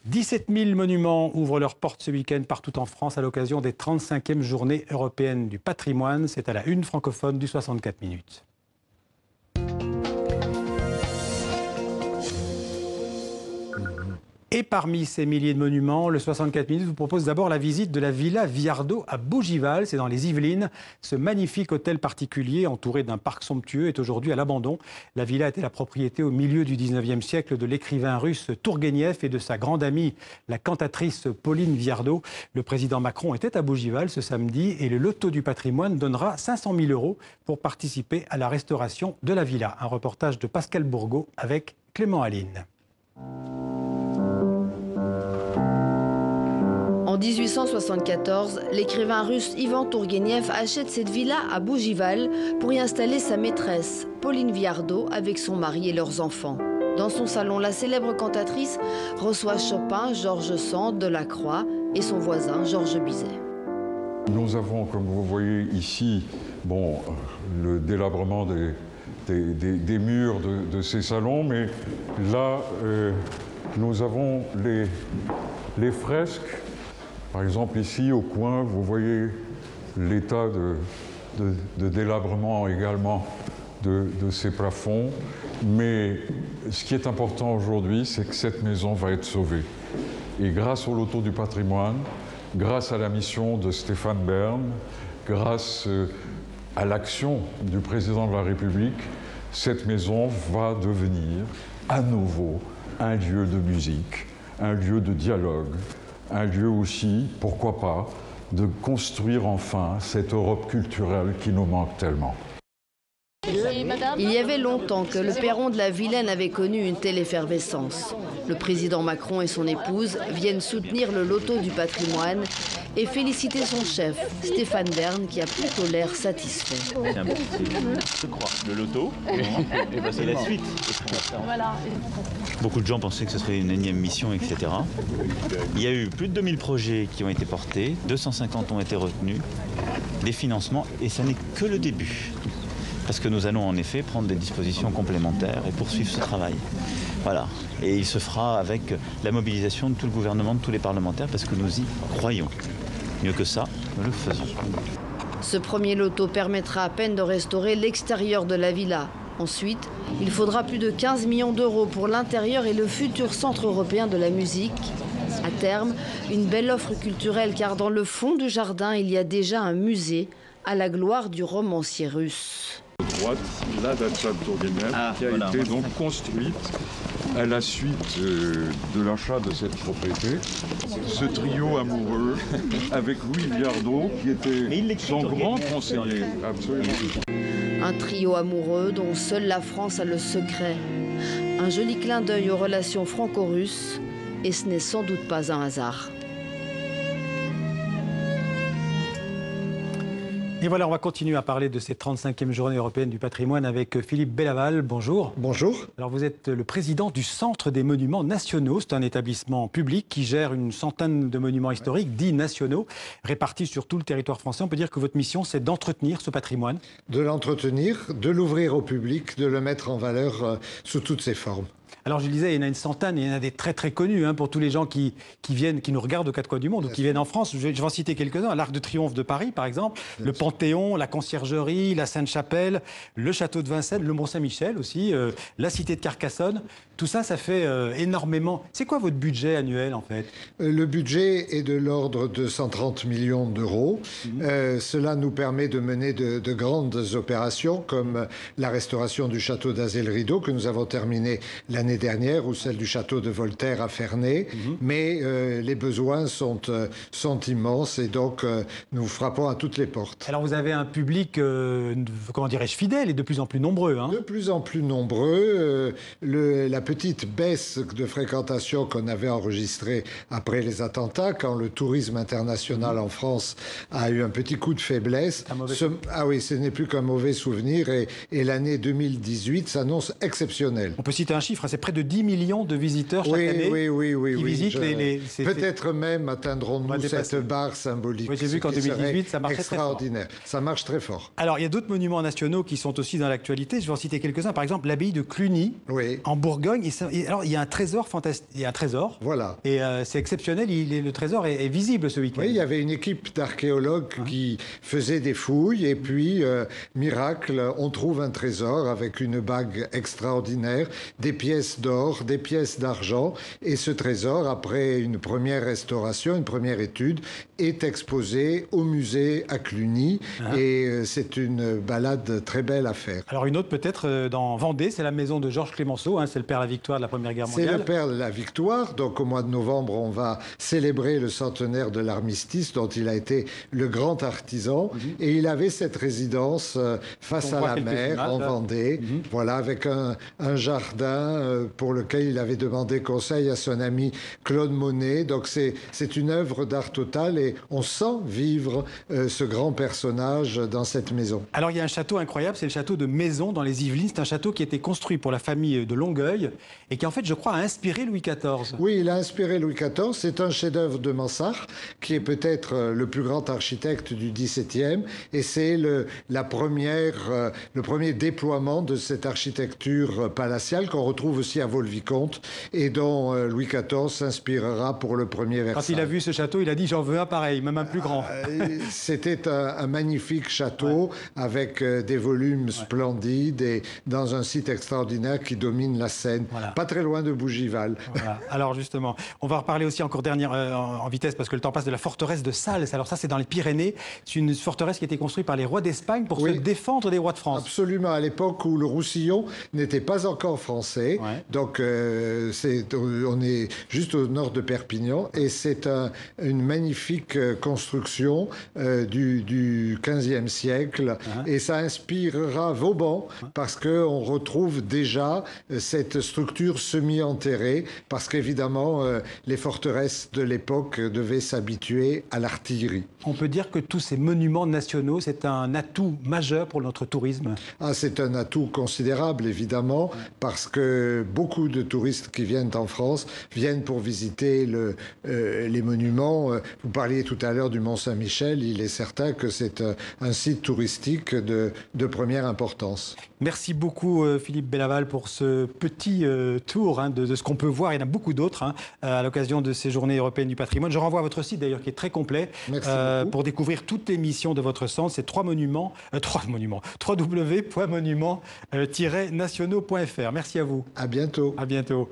17 000 monuments ouvrent leurs portes ce week-end partout en France à l'occasion des 35e journées européennes du patrimoine. C'est à la une francophone du 64 minutes. Et parmi ces milliers de monuments, le 64 minutes vous propose d'abord la visite de la Villa Viardot à Bougival, c'est dans les Yvelines. Ce magnifique hôtel particulier, entouré d'un parc somptueux, est aujourd'hui à l'abandon. La villa était la propriété au milieu du 19e siècle de l'écrivain russe Tourguenieff et de sa grande amie, la cantatrice Pauline Viardot. Le président Macron était à Bougival ce samedi et le loto du patrimoine donnera 500 000 € pour participer à la restauration de la villa. Un reportage de Pascal Bourgault avec Clément Aline. En 1874, l'écrivain russe Ivan Tourguenieff achète cette villa à Bougival pour y installer sa maîtresse, Pauline Viardot, avec son mari et leurs enfants. Dans son salon, la célèbre cantatrice reçoit Chopin, Georges Sand, Delacroix et son voisin Georges Bizet. Nous avons, comme vous voyez ici, le délabrement des murs de ces salons, mais là, nous avons les fresques. Par exemple, ici, au coin, vous voyez l'état de délabrement également de ces plafonds. Mais ce qui est important aujourd'hui, c'est que cette maison va être sauvée. Et grâce au loto du patrimoine, grâce à la mission de Stéphane Bern, grâce à l'action du président de la République, cette maison va devenir à nouveau un lieu de musique, un lieu de dialogue, un lieu aussi, pourquoi pas, de construire enfin cette Europe culturelle qui nous manque tellement. Il y avait longtemps que le perron de la Vilaine avait connu une telle effervescence. Le président Macron et son épouse viennent soutenir le loto du patrimoine et féliciter son chef, Stéphane Bern, qui a plutôt l'air satisfait. C'est un petit, je crois, le loto et la suite. Voilà. Beaucoup de gens pensaient que ce serait une énième mission, etc. Il y a eu plus de 2000 projets qui ont été portés, 250 ont été retenus, des financements, et ça n'est que le début. Parce que nous allons en effet prendre des dispositions complémentaires et poursuivre ce travail. Voilà. Et il se fera avec la mobilisation de tout le gouvernement, de tous les parlementaires, parce que nous y croyons. Mieux que ça, nous le faisons. Ce premier loto permettra à peine de restaurer l'extérieur de la villa. Ensuite, il faudra plus de 15 millions d'euros pour l'intérieur et le futur centre européen de la musique. À terme, une belle offre culturelle, car dans le fond du jardin, il y a déjà un musée à la gloire du romancier russe. À droite, la dacha de Tourguenieff, qui a été donc construite à la suite de l'achat de cette propriété. Ce trio amoureux avec Louis Viardot, qui était son grand conseiller. Absolument. Un trio amoureux dont seule la France a le secret. Un joli clin d'œil aux relations franco-russes, et ce n'est sans doute pas un hasard. Et voilà, on va continuer à parler de ces 35e journées européennes du patrimoine avec Philippe Bellaval. Bonjour. Bonjour. Alors vous êtes le président du Centre des monuments nationaux. C'est un établissement public qui gère une centaine de monuments historiques dits nationaux, répartis sur tout le territoire français. On peut dire que votre mission, c'est d'entretenir ce patrimoine. De l'entretenir, de l'ouvrir au public, de le mettre en valeur sous toutes ses formes. Alors je disais, il y en a une centaine, il y en a des très très connus pour tous les gens qui viennent, qui nous regardent aux quatre coins du monde ou qui viennent en France. Je vais en citer quelques-uns. L'Arc de Triomphe de Paris, par exemple, le Panthéon, la Conciergerie, la Sainte-Chapelle, le Château de Vincennes, le Mont-Saint-Michel aussi, la Cité de Carcassonne. Tout ça, ça fait énormément. C'est quoi votre budget annuel en fait? Le budget est de l'ordre de 130 millions d'euros. Cela nous permet de mener de grandes opérations comme la restauration du château d'Azay-le-Rideau que nous avons terminé l'année dernière ou celle du château de Voltaire à Ferney. Mais les besoins sont immenses et donc nous frappons à toutes les portes. Alors vous avez un public, comment dirais-je, fidèle et de plus en plus nombreux. De plus en plus nombreux. La petite baisse de fréquentation qu'on avait enregistrée après les attentats, quand le tourisme international en France a eu un petit coup de faiblesse. Ah oui, ce n'est plus qu'un mauvais souvenir et l'année 2018 s'annonce exceptionnelle. On peut citer un chiffre chiffre, hein, c'est près de 10 millions de visiteurs chaque année qui visitent Peut-être même atteindrons-nous cette barre symbolique. Oui, j'ai vu qu'en 2018, ça marchait extraordinaire. Très fort. Ça marche très fort. Alors, il y a d'autres monuments nationaux qui sont aussi dans l'actualité. Je vais en citer quelques-uns. Par exemple, l'abbaye de Cluny, en Bourgogne. Alors, il y a un trésor fantastique. Il y a un trésor. Voilà. Et c'est exceptionnel. Le trésor est visible ce week-end. Oui, il y avait une équipe d'archéologues qui faisait des fouilles. Et puis, miracle, on trouve un trésor avec une bague extraordinaire, des pièces d'or, des pièces d'argent. Et ce trésor, après une première restauration, une première étude, est exposé au musée à Cluny. Et c'est une balade très belle à faire. Alors une autre peut-être dans Vendée, c'est la maison de Georges Clemenceau, hein, c'est le père de la victoire de la Première Guerre mondiale. C'est le père de la victoire, donc au mois de novembre, on va célébrer le centenaire de l'armistice dont il a été le grand artisan. Et il avait cette résidence face à la mer, en Vendée, voilà, avec un jardin pour lequel il avait demandé conseil à son ami Claude Monet. Donc c'est une œuvre d'art total et on sent vivre ce grand personnage dans cette maison. Alors il y a un château incroyable, c'est le château de Maison dans les Yvelines. C'est un château qui a été construit pour la famille de Longueuil et qui en fait, je crois, a inspiré Louis XIV. Oui, il a inspiré Louis XIV. C'est un chef-d'œuvre de Mansart, qui est peut-être le plus grand architecte du XVIIe. Et c'est le premier déploiement de cette architecture palatiale qu'on retrouve aussi à Vaux-le-Vicomte et dont Louis XIV s'inspirera pour le premier Versailles. Quand il a vu ce château, il a dit « j'en veux un pareil, même un plus grand ». C'était un magnifique château avec des volumes splendides et dans un site extraordinaire qui domine la Seine, pas très loin de Bougival. Voilà. Alors justement, on va reparler aussi encore en vitesse parce que le temps passe de la forteresse de Sales. Alors ça, c'est dans les Pyrénées. C'est une forteresse qui a été construite par les rois d'Espagne pour se défendre des rois de France. Absolument, à l'époque où le Roussillon n'était pas encore français. Donc on est juste au nord de Perpignan et c'est une magnifique construction du 15e siècle et ça inspirera Vauban parce qu'on retrouve déjà cette structure semi-enterrée parce qu'évidemment les forteresses de l'époque devaient s'habituer à l'artillerie. On peut dire que tous ces monuments nationaux, c'est un atout majeur pour notre tourisme. C'est un atout considérable évidemment parce que beaucoup de touristes qui viennent en France viennent pour visiter les monuments. Vous parliez tout à l'heure du Mont-Saint-Michel, il est certain que c'est un site touristique de première importance. Merci beaucoup Philippe Bellaval pour ce petit tour de ce qu'on peut voir. Il y en a beaucoup d'autres à l'occasion de ces Journées européennes du patrimoine. Je renvoie à votre site d'ailleurs qui est très complet pour découvrir toutes les missions de votre centre. C'est www.monuments-nationaux.fr. Merci à vous. À bientôt. À bientôt.